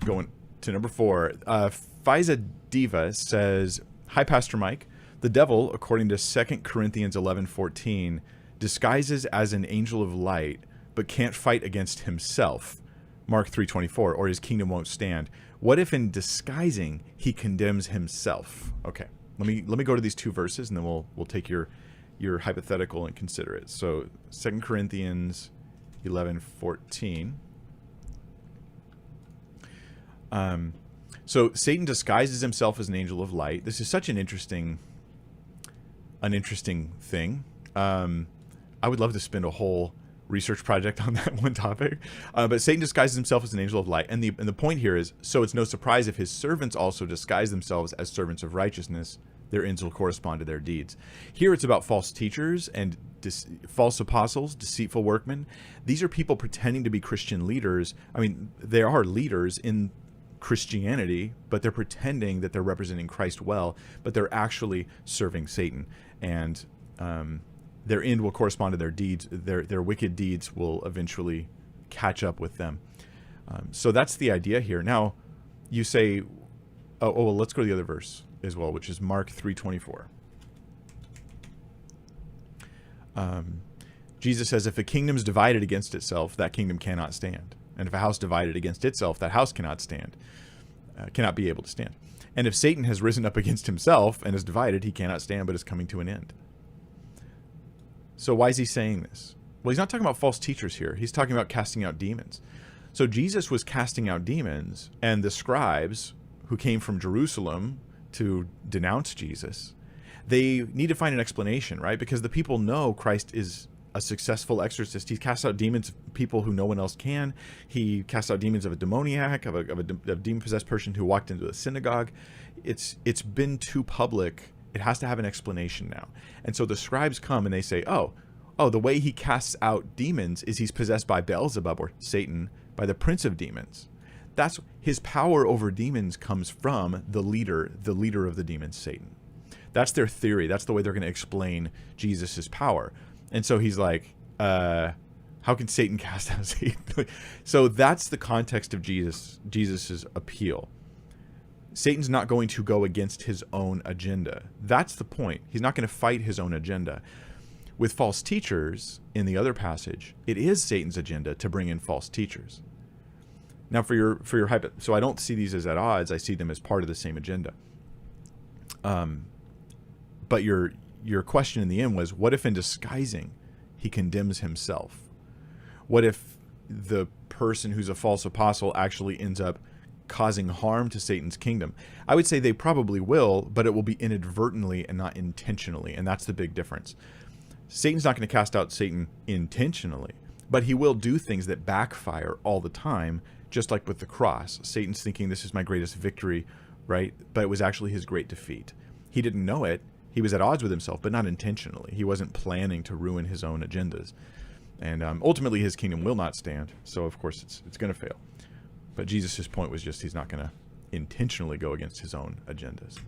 going to number 4. Fiza Diva says, "Hi, Pastor Mike. The devil, according to 2 Corinthians 11:14, disguises as an angel of light, but can't fight against himself. Mark 3:24, or his kingdom won't stand. What if in disguising he condemns himself?" Okay, let me go to these 2 verses, and then we'll take your hypothetical and consider it. So 2 Corinthians 11:14. So Satan disguises himself as an angel of light. This is such an interesting thing. I would love to spend a whole research project on that one topic. But Satan disguises himself as an angel of light. And the point here is, so it's no surprise if his servants also disguise themselves as servants of righteousness. Their ends will correspond to their deeds. Here it's about false teachers and false apostles, deceitful workmen. These are people pretending to be Christian leaders. I mean, they are leaders in Christianity, but they're pretending that they're representing Christ well, but they're actually serving Satan. And their end will correspond to their deeds. Their wicked deeds will eventually catch up with them. So that's the idea here. Now, you say, well, let's go to the other verse as well, which is Mark 3:24. Jesus says, "If a kingdom is divided against itself, that kingdom cannot stand. And if a house divided against itself, that house cannot stand, cannot be able to stand. And if Satan has risen up against himself and is divided, he cannot stand, but is coming to an end." So why is he saying this? Well, he's not talking about false teachers here. He's talking about casting out demons. So Jesus was casting out demons, and the scribes who came from Jerusalem to denounce Jesus, they need to find an explanation, right? Because the people know Christ is a successful exorcist. He casts out demons of people who no one else can. He casts out demons of a demoniac, of a demon-possessed person who walked into a synagogue. It's been too public. It has to have an explanation now. And so the scribes come and they say, oh, the way he casts out demons is he's possessed by Beelzebub, or Satan, by the prince of demons. That's his power over demons comes from the leader of the demons, Satan. That's their theory. That's the way they're going to explain Jesus' power. And so he's like, how can Satan cast out Satan? So that's the context of Jesus's appeal. Satan's not going to go against his own agenda. That's the point. He's not going to fight his own agenda. With false teachers, in the other passage, it is Satan's agenda to bring in false teachers. Now, for your hypo, so I don't see these as at odds. I see them as part of the same agenda. But your question in the end was, what if in disguising he condemns himself? What if the person who's a false apostle actually ends up causing harm to Satan's kingdom? I would say they probably will, but it will be inadvertently and not intentionally, and that's the big difference. Satan's not going to cast out Satan intentionally, but he will do things that backfire all the time, just like with the cross. Satan's thinking, this is my greatest victory, right? But it was actually his great defeat. He didn't know it. He was at odds with himself, but not intentionally. He wasn't planning to ruin his own agendas. And ultimately, his kingdom will not stand. So, of course, it's going to fail. But Jesus' point was just he's not going to intentionally go against his own agendas.